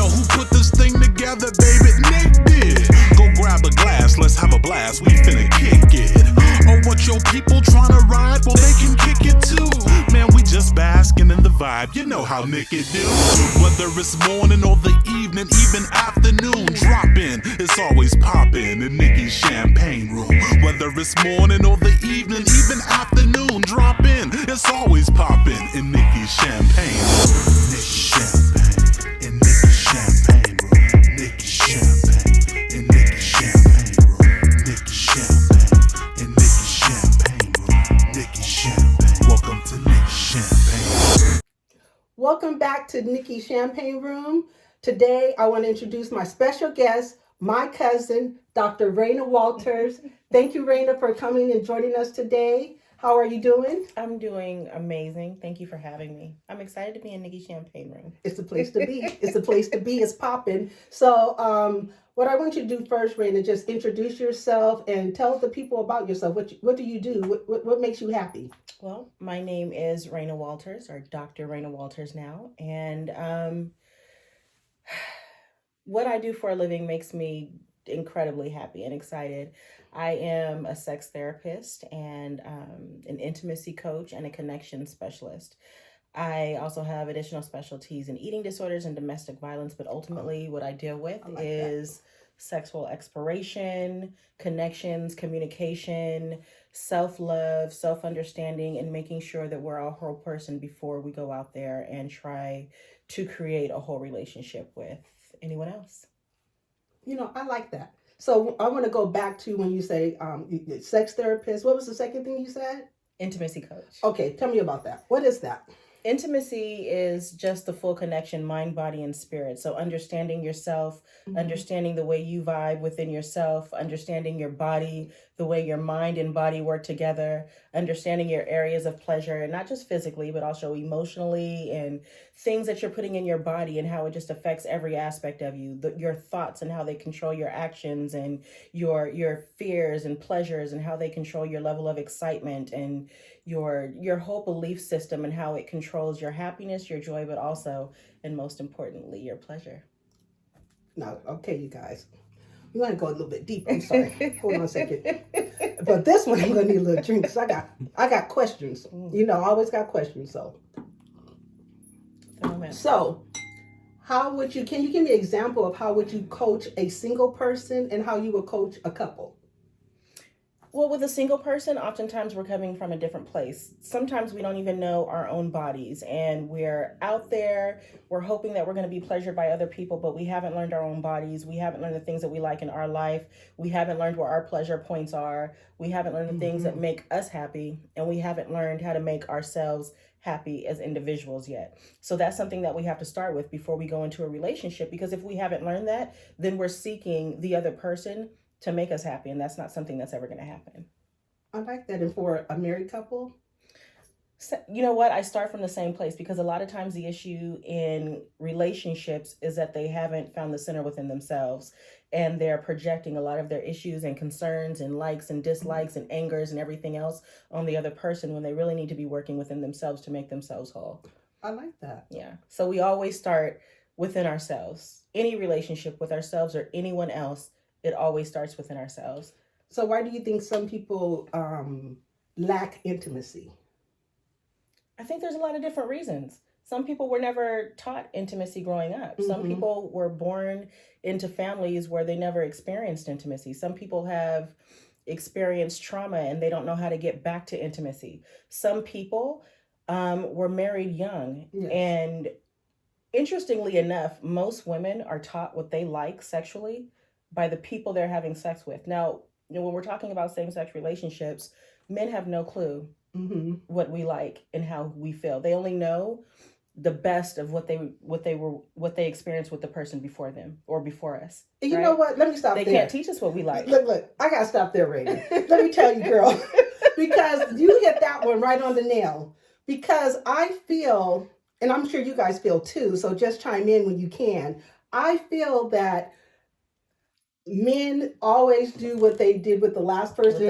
Now who put this thing together, baby? Nick did. Go grab a glass, let's have a blast, we finna kick it. Or what your people tryna ride, well they can kick it too. Man, we just basking in the vibe, you know how Niki do. Whether it's morning or the evening, even afternoon, drop in, it's always poppin' in Niki's champagne room. Whether it's morning or the evening, even afternoon, drop in, it's always poppin' in Niki's champagne room. Niki's champagne in Niki's champagne room. Niki's champagne in Niki's champagne room. Niki's champagne in Niki's champagne room. Niki's champagne. Welcome to Niki's champagne. Welcome back to Niki Champagne Room. Today, I want to introduce my special guest, my cousin, Dr. Rayna Walters. Thank you, Rayna, for coming and joining us today. How are you doing? I'm doing amazing. Thank you for having me. I'm excited to be in Niki Champagne Room. It's the place to be. It's the place to be. It's popping. So, what I want you to do first, Rayna, just introduce yourself and tell the people about yourself. What do you do? What makes you happy? Well, my name is Rayna Walters, or Dr. Rayna Walters now, and what I do for a living makes me incredibly happy and excited. I am a sex therapist and an intimacy coach and a connection specialist. I also have additional specialties in eating disorders and domestic violence, but ultimately, what I deal with is sexual exploration, connections, communication, self love, self understanding, and making sure that we're a whole person before we go out there and try to create a whole relationship with anyone else. I like that. So I want to go back to when you say sex therapist. What was the second thing you said? Intimacy coach. Okay, tell me about that. What is that? Intimacy is just the full connection, mind, body, and spirit. So understanding yourself, understanding the way you vibe within yourself, understanding your body, the way your mind and body work together, understanding your areas of pleasure, and not just physically, but also emotionally, and things that you're putting in your body and how it just affects every aspect of you, your thoughts and how they control your actions, and your fears and pleasures and how they control your level of excitement, and your whole belief system and how it controls your happiness, your joy, but also, and most importantly, your pleasure. Now, okay, you guys, we want to go a little bit deeper. I'm sorry. Hold on a second. But this one, I'm gonna need a little drink because I got questions. I always got questions. So, can you give me an example of how would you coach a single person and how you would coach a couple? Well, with a single person, oftentimes we're coming from a different place. Sometimes we don't even know our own bodies, and we're out there, we're hoping that we're going to be pleasured by other people, but we haven't learned our own bodies. We haven't learned the things that we like in our life. We haven't learned where our pleasure points are. We haven't learned the things that make us happy, and we haven't learned how to make ourselves happy as individuals yet. So that's something that we have to start with before we go into a relationship, because if we haven't learned that, then we're seeking the other person to make us happy, and that's not something that's ever going to happen. I like that. And for a married couple? So, you know what? I start from the same place, because a lot of times the issue in relationships is that they haven't found the center within themselves, and they're projecting a lot of their issues and concerns and likes and dislikes and angers and everything else on the other person, when they really need to be working within themselves to make themselves whole. I like that. Yeah. So we always start within ourselves. Any relationship with ourselves or anyone else, it always starts within ourselves. So why do you think some people lack intimacy? I think there's a lot of different reasons. Some people were never taught intimacy growing up. Some people were born into families where they never experienced intimacy. Some people have experienced trauma and they don't know how to get back to intimacy. Some people were married young. Yes. And interestingly enough, most women are taught what they like sexually by the people they're having sex with. Now, when we're talking about same-sex relationships, men have no clue what we like and how we feel. They only know the best of what they experienced with the person before them or before us. You know what? Let me stop there. They can't teach us what we like. Look, I gotta stop there, Rayna. Let me tell you, girl, because you hit that one right on the nail. Because I feel, and I'm sure you guys feel too, so just chime in when you can. I feel that men always do what they did with the last person.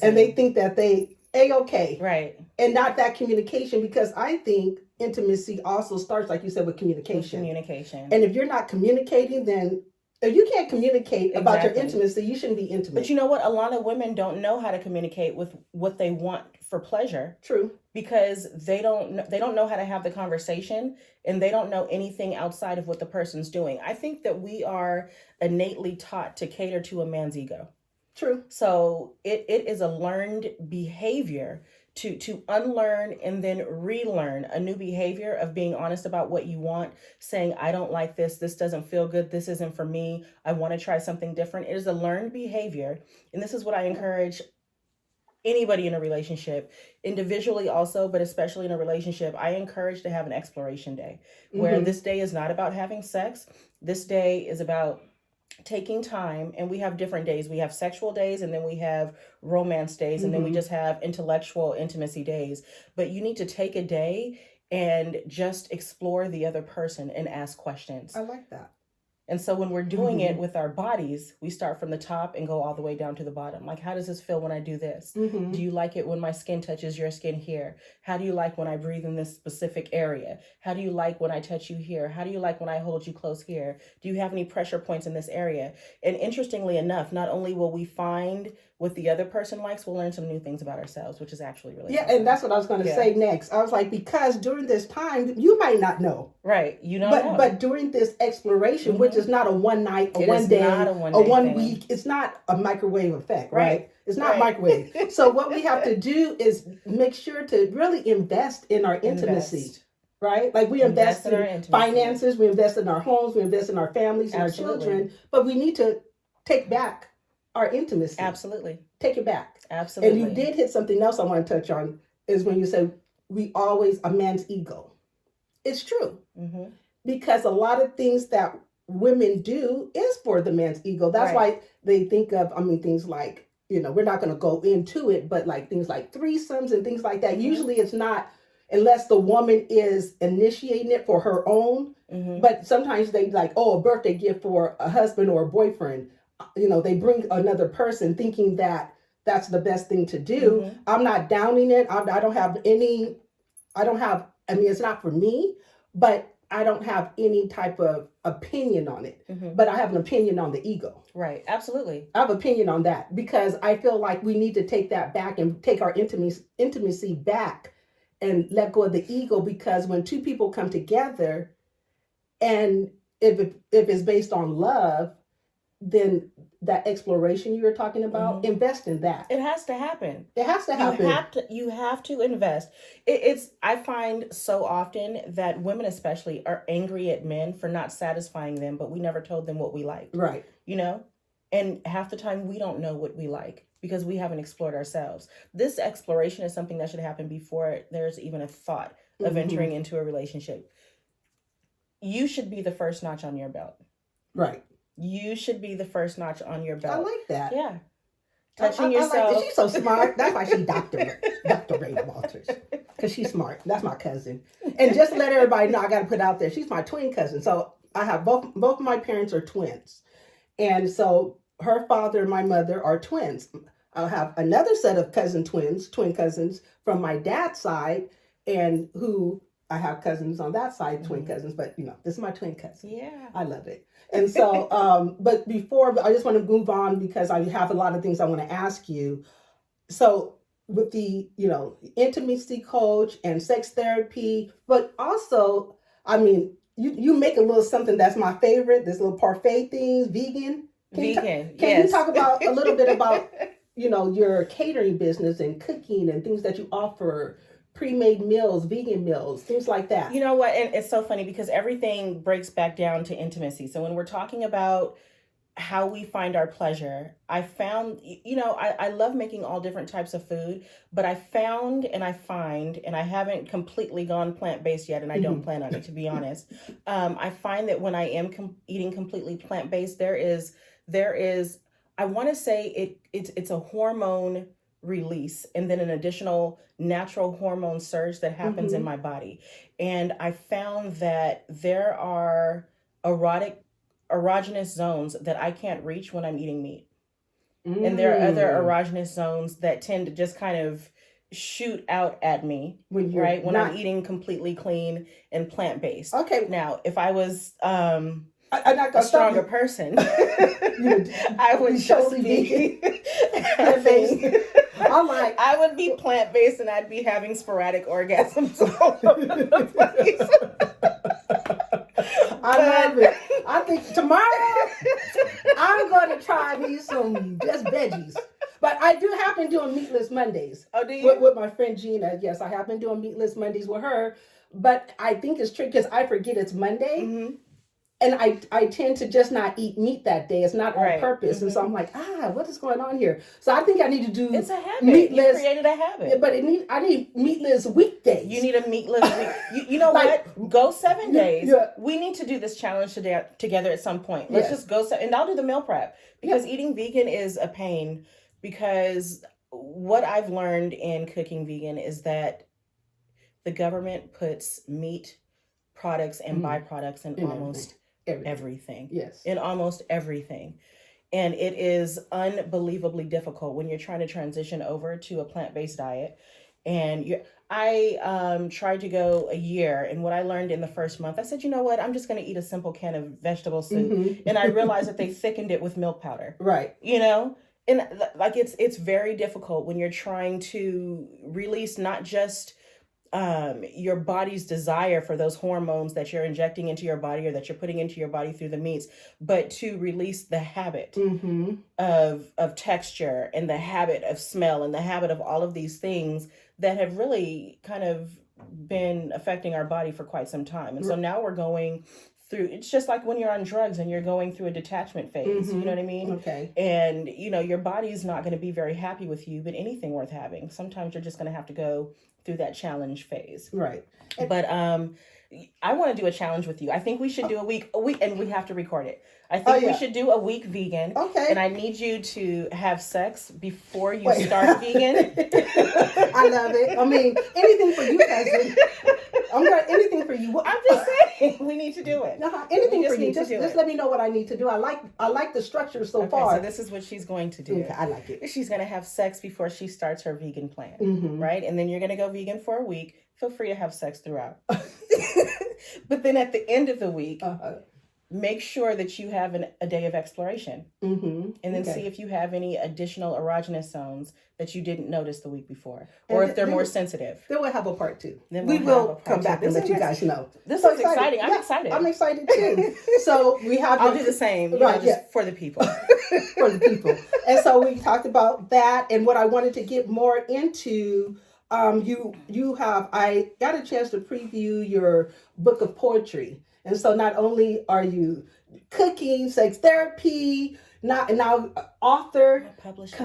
And they think that they A-okay. Right. And not that communication, because I think intimacy also starts, like you said, with With communication. communication. And if you're not communicating, then if you can't communicate about your Exactly. intimacy, you shouldn't be intimate. But you know what? A lot of women don't know how to communicate with what they want for pleasure True. because they don't know how to have the conversation, and they don't know anything outside of what the person's doing. I think that we are innately taught to cater to a man's ego. True. So it is a learned behavior to unlearn and then relearn a new behavior of being honest about what you want, saying, I don't like this doesn't feel good, this isn't for me, I want to try something different. It is a learned behavior. And this is what I encourage anybody in a relationship, individually also, but especially in a relationship. I encourage to have an exploration day where Mhm. this day is not about having sex. This day is about taking time, and we have different days. We have sexual days, and then we have romance days, and then we Mhm. just have intellectual intimacy days. But you need to take a day and just explore the other person and ask questions. I like that. And so when we're doing it Mhm. with our bodies, we start from the top and go all the way down to the bottom. Like, how does this feel when I do this? Mhm. Do you like it when my skin touches your skin here? How do you like when I breathe in this specific area? How do you like when I touch you here? How do you like when I hold you close here? Do you have any pressure points in this area? And interestingly enough, not only will we find what the other person likes, we'll learn some new things about ourselves, which is actually really Yeah, awesome. and that's what I was going to Yeah. say next. I was like, because during this time, you might not know. Right. You don't But know. but during this exploration, which Mhm. is not a one night, a It one is day, not a a one-day one thing. week, it's not a microwave effect, Right. right? It's not Right. microwave. So what we have to do is make sure to really invest in our intimacy, Invest. right? Like we invest in our in intimacy. finances, we invest in our homes, we invest in our families and Absolutely. our children, but we need to take back our intimacy. Absolutely. Take it back. Absolutely. And you did hit something else I want to touch on, is when you said we always, a man's ego. It's true. Mm-hmm. Because a lot of things that women do is for the man's ego. That's Right. why they think of, things like, we're not going to go into it, but like things like threesomes and things like that. Mhm. Usually it's not, unless the woman is initiating it for her own. Mm-hmm. But sometimes they like, a birthday gift for a husband or a boyfriend. They bring another person thinking that that's the best thing to do. Mhm. I'm not downing it. I don't have, it's not for me, but I don't have any type of opinion on it. Mm-hmm. But I have an opinion on the ego. Right. Absolutely. I have an opinion on that because I feel like we need to take that back and take our intimacy back and let go of the ego, because when two people come together, and if it's based on love, then that exploration you were talking about, invest in that. It has to happen. It has to happen. You have to invest. It's I find so often that women especially are angry at men for not satisfying them, but we never told them what we liked. Right. And half the time we don't know what we like because we haven't explored ourselves. This exploration is something that should happen before there's even a thought of entering into a relationship. You should be the first notch on your belt. Right. You should be the first notch on your belt. I like that. Yeah. Touching yourself. I like that. She's so smart. That's why she's Dr. Rayna Walters. Because she's smart. That's my cousin. And just to let everybody know, I got to put out there, she's my twin cousin. So I have both of my parents are twins. And so her father and my mother are twins. I'll have another set of twin cousins from my dad's side, and who I have cousins on that side, twin cousins, but this is my twin cousin. Yeah. I love it. And so, but before, I just want to move on because I have a lot of things I want to ask you. So with the, intimacy coach and sex therapy, but also, you make a little something that's my favorite, this little parfait things, vegan. Can you talk about a little bit about, your catering business and cooking and things that you offer, pre-made meals, vegan meals, things like that? You know what? And it's so funny because everything breaks back down to intimacy. So when we're talking about how we find our pleasure, I found, I love making all different types of food, but I found and I find, and I haven't completely gone plant-based yet, and I don't plan on it, to be honest. I find that when I am eating completely plant-based, there is, I want to say it's a hormone release and then an additional natural hormone surge that happens in my body. And I found that there are erogenous zones that I can't reach when I'm eating meat. And there are other erogenous zones that tend to just kind of shoot out at me When you're right when not, I'm eating completely clean and plant-based. okay. Now, if I was I'm not a gonna stop stronger you. person, You I would be just totally be plant-based. I'm like, I would be plant-based and I'd be having sporadic orgasms all over the place. I love it. I think tomorrow I'm going to try me some just veggies. But I do have been doing meatless Mondays. Oh, do you? With my friend Gina. Yes, I have been doing meatless Mondays with her. But I think it's tricky because I forget it's Monday. Mm-hmm. And I tend to just not eat meat that day. It's not on Right. purpose. Mm-hmm. And so I'm like, what is going on here? So I think I need to do It's a habit. meatless. You created a habit. But I need meatless weekdays. You need a meatless week. You know Like, what? Go 7 days. Yeah. We need to do this challenge together at some point. Let's Yes. just go. And I'll do the meal prep because eating vegan is a pain. Because what I've learned in cooking vegan is that the government puts meat products and byproducts in almost everything. Yes. In almost everything. And it is unbelievably difficult when you're trying to transition over to a plant-based diet. And I tried to go a year, and what I learned in the first month, I said, you know what, I'm just going to eat a simple can of vegetable soup. And I realized that they thickened it with milk powder. Right. You know? And like it's very difficult when you're trying to release not just your body's desire for those hormones that you're injecting into your body or that you're putting into your body through the meats, but to release the habit of texture and the habit of smell and the habit of all of these things that have really kind of been affecting our body for quite some time. And so now we're going through, it's just like when you're on drugs and you're going through a detachment phase, you know what I mean? Okay. And, your body's not going to be very happy with you, but anything worth having. Sometimes you're just going to have to go through that challenge phase. Right. But I want to do a challenge with you. I think we should do a week, and we have to record it. I think we should do a week vegan. Okay. And I need you to have sex before you start vegan. I love it. I mean, anything for you, cousin. I'm going anything for you. I'm just saying we need to do it. Anything for you. Just let me know what I need to do. I like the structure so far. So this is what she's going to do. Okay, I like it. She's going to have sex before she starts her vegan plan, right? And then you're going to go vegan for a week. Feel free to have sex throughout. But then at the end of the week, make sure that you have a day of exploration. And then see if you have any additional erogenous zones that you didn't notice the week before. Or if they're more sensitive. Then we'll have a part 2. Then we will come back and let you guys know. This is exciting. I'm excited. I'm excited too. So we have... I'll do the same. For the people. For the people. And so we talked about that. And what I wanted to get more into... I got a chance to preview your book of poetry. And so not only are you cooking, sex therapy, now author, published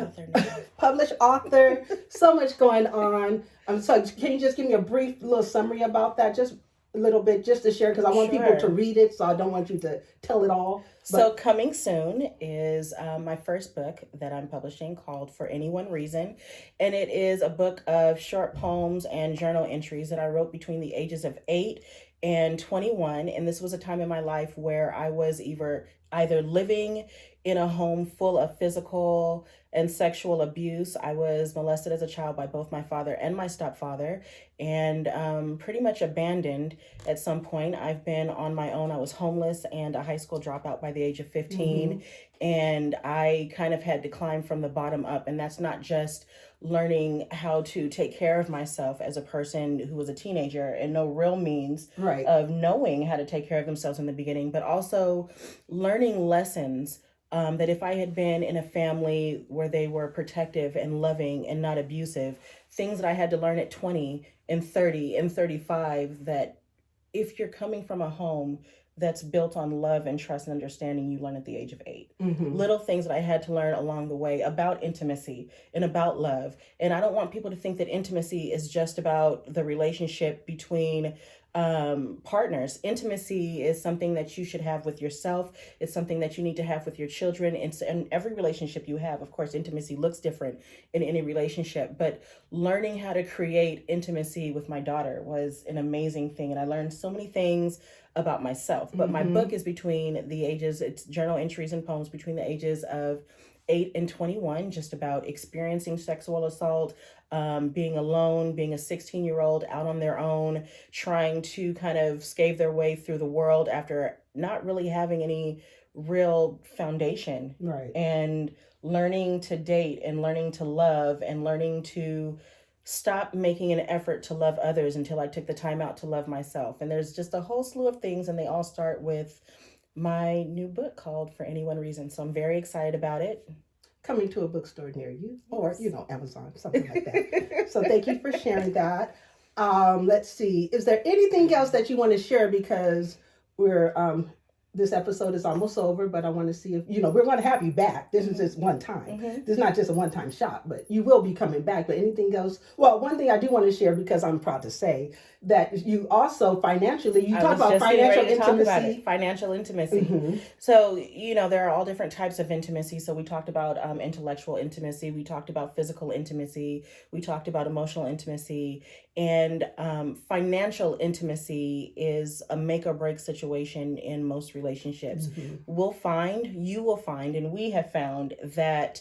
author, so much going on. So can you just give me a brief little summary about that? Just a little bit, just to share, because I want people to read it, so I don't want you to tell it all. So coming soon is my first book that I'm publishing called For Any One Reason. And it is a book of short poems and journal entries that I wrote between the ages of 8 and 21. And this was a time in my life where I was either living in a home full of physical and sexual abuse. I was molested as a child by both my father and my stepfather, and pretty much abandoned at some point. I've been on my own. I was homeless and a high school dropout by the age of 15. And I kind of had to climb from the bottom up. And that's not just learning how to take care of myself as a person who was a teenager and no real means of knowing how to take care of themselves in the beginning, but also learning lessons that if I had been in a family where they were protective and loving and not abusive, things that I had to learn at 20 and 30 and 35, that if you're coming from a home that's built on love and trust and understanding, you learn at the age of 8. Little things that I had to learn along the way about intimacy and about love. And I don't want people to think that intimacy is just about the relationship between partners. Intimacy is something that you should have with yourself. It's something that you need to have with your children. And every relationship you have, of course, intimacy looks different in any relationship. But learning how to create intimacy with my daughter was an amazing thing. And I learned so many things about myself. But my book is between the ages, it's journal entries and poems between the ages of 8 and 21, just about experiencing sexual assault, being alone, being a 16-year-old out on their own, trying to kind of scave their way through the world after not really having any real foundation. Right. And learning to date and learning to love and learning to stop making an effort to love others until I took the time out to love myself. And there's just a whole slew of things, and they all start with my new book called For Any One Reason. So I'm very excited about it. Coming to a bookstore near you, or, Amazon, something like that. So thank you for sharing that. Let's see. Is there anything else that you want to share? Because we're, this episode is almost over, but I want to see if, we're going to have you back. This is just one time. This is not just a one-time shot, but you will be coming back. But anything else? Well, one thing I do want to share, because I'm proud to say that you also financially, you talk about financial intimacy. Financial intimacy. So, there are all different types of intimacy. So we talked about intellectual intimacy. We talked about physical intimacy. We talked about emotional intimacy. And financial intimacy is a make or break situation in most relationships. You will find, and we have found that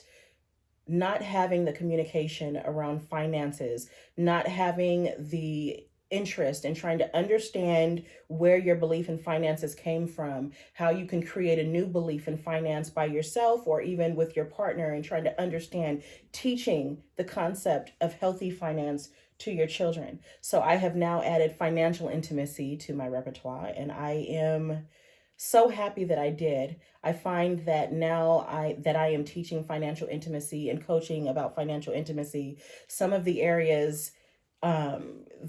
not having the communication around finances, not having the interest in trying to understand where your belief in finances came from, how you can create a new belief in finance by yourself or even with your partner, and trying to understand, teaching the concept of healthy finance to your children. So I have now added financial intimacy to my repertoire, and I am so happy that I did. I find that now I am teaching financial intimacy and coaching about financial intimacy, some of the areas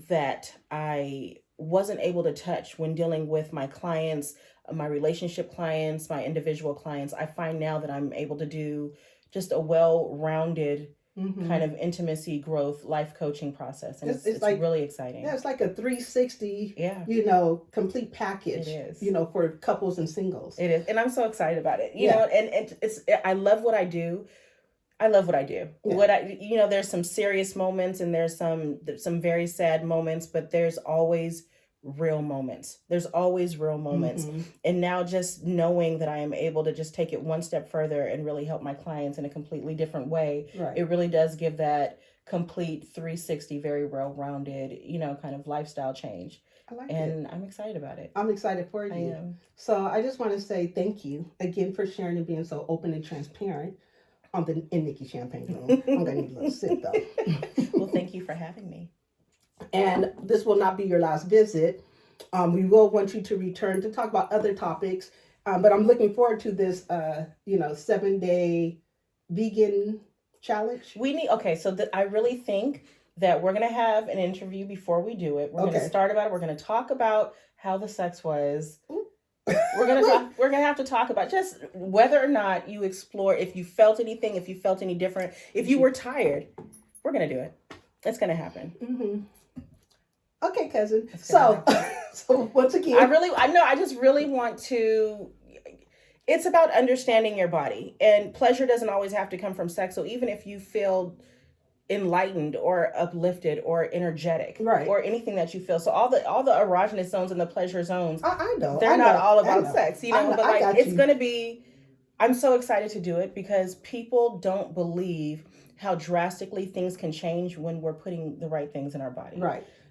that I wasn't able to touch when dealing with my clients, my relationship clients, my individual clients. I find now that I'm able to do just a well-rounded kind of intimacy growth life coaching process. And it's like, really exciting. Yeah, it's like a 360, complete package, it is. For couples and singles. It is. And I'm so excited about it, you know, and I love what I do. Yeah. There's some serious moments and there's some very sad moments, but there's always real moments. And now just knowing that I am able to just take it one step further and really help my clients in a completely different way, it really does give that complete 360, very well-rounded, kind of lifestyle change. I like it. I'm excited about it. I'm excited for you. I am. So I just want to say thank you again for sharing and being so open and transparent in Niki Champagne Room. I'm going to need a little sip though. Well, thank you for having me. And this will not be your last visit. We will want you to return to talk about other topics. But I'm looking forward to this, 7-day vegan challenge. I really think that we're going to have an interview before we do it. We're going to start about it. We're going to talk about how the sex was. We're gonna have to talk about just whether or not you explore, if you felt anything, if you felt any different, if you were tired. We're gonna do it. It's gonna happen. Okay, cousin. So once again, I just really want to. It's about understanding your body, and pleasure doesn't always have to come from sex. So even if you feel enlightened or uplifted or energetic, or anything that you feel, so all the erogenous zones and the pleasure zones, they're not all about sex, but like it's gonna be. I'm so excited to do it because people don't believe how drastically things can change when we're putting the right things in our body.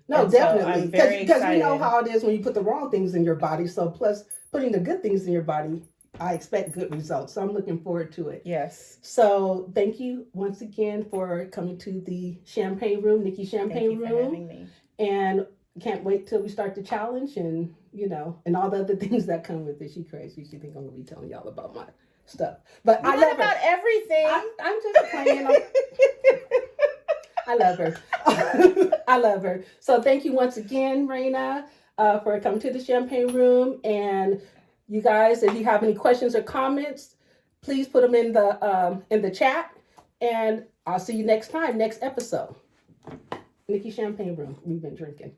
No, and definitely, because we know how it is when you put the wrong things in your body. So plus putting the good things in your body, I expect good results. So I'm looking forward to it. Yes. So thank you once again for coming to the Champagne Room, Niki Champagne Room. Thank you for having me. And can't wait till we start the challenge and, and all the other things that come with it. She crazy. She think I'm going to be telling y'all about my stuff. But I love about everything. I'm just playing. I love her. I love her. So thank you once again, Rayna, for coming to the Champagne Room. And you guys, if you have any questions or comments, please put them in the chat. And I'll see you next time, next episode. Niki Champagne Room. We've been drinking.